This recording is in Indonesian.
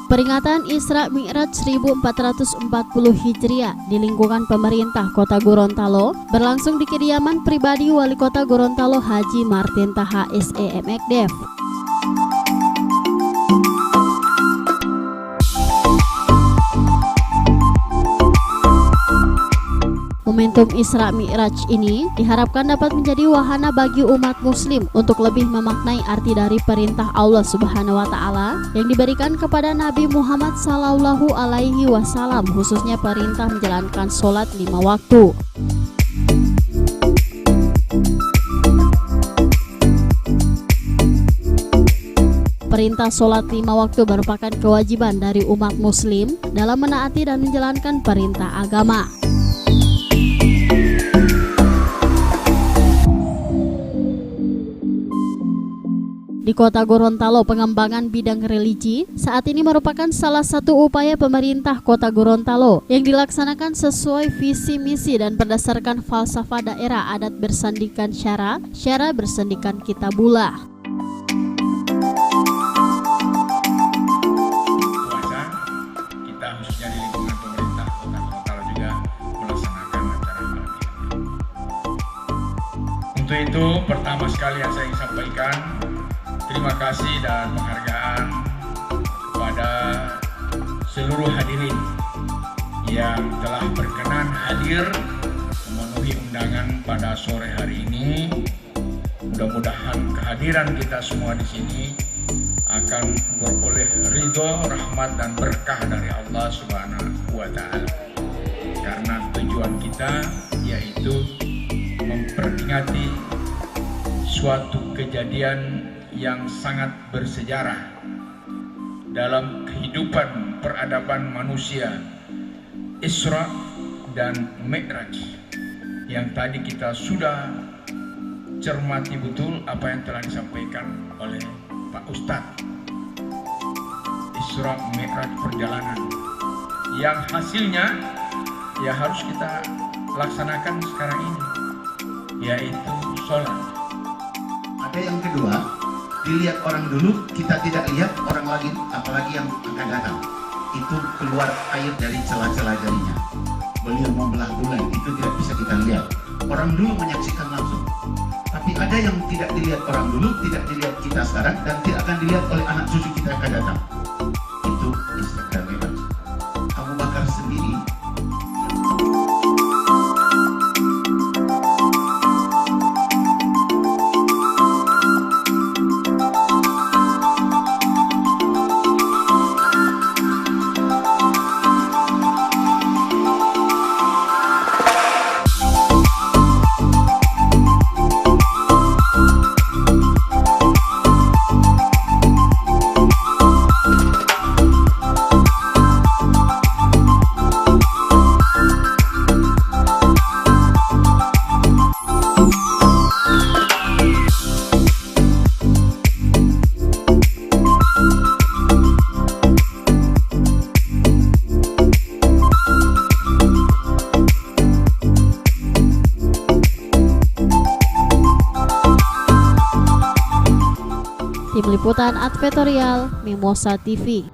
Peringatan Isra Mi'raj 1440 Hijriah di lingkungan pemerintah Kota Gorontalo berlangsung di kediaman pribadi Wali Kota Gorontalo Haji Martin Taha SEMekDef. Momentum Isra Mi'raj ini diharapkan dapat menjadi wahana bagi umat muslim untuk lebih memaknai arti dari perintah Allah Subhanahu wa taala yang diberikan kepada Nabi Muhammad sallallahu alaihi wasallam, khususnya perintah menjalankan sholat 5 waktu. Perintah sholat 5 waktu merupakan kewajiban dari umat muslim dalam menaati dan menjalankan perintah agama. Di Kota Gorontalo, pengembangan bidang religi saat ini merupakan salah satu upaya pemerintah Kota Gorontalo yang dilaksanakan sesuai visi misi dan berdasarkan falsafah daerah adat bersandikan syara bersandikan kitabullah. Kita khususnya di lingkungan pemerintah Kota Gorontalo juga melaksanakan acara ini. Untuk itu, pertama sekali yang saya ingin sampaikan, terima kasih dan penghargaan kepada seluruh hadirin yang telah berkenan hadir memenuhi undangan pada sore hari ini. Mudah-mudahan kehadiran kita semua di sini akan beroleh ridho, rahmat dan berkah dari Allah Subhanahu wa taala. Karena tujuan kita yaitu memperingati suatu kejadian yang sangat bersejarah dalam kehidupan peradaban manusia, Isra dan Mi'raj, yang tadi kita sudah cermati betul apa yang telah disampaikan oleh Pak Ustadz. Isra Mi'raj perjalanan yang hasilnya ya harus kita laksanakan sekarang ini, yaitu sholat. Ada yang kedua, dilihat orang dulu, kita tidak lihat orang lagi, apalagi yang akan datang. Itu keluar air dari celah-celah jarinya. Beliau membelah bulan, itu tidak bisa kita lihat. Orang dulu menyaksikan langsung. Tapi ada yang tidak dilihat orang dulu, tidak dilihat kita sekarang, dan tidak akan dilihat oleh anak cucu kita yang akan datang. Itu Isra dan Mi'raj. Abu Bakar sendiri Tim Liputan Advertorial Mimosa TV.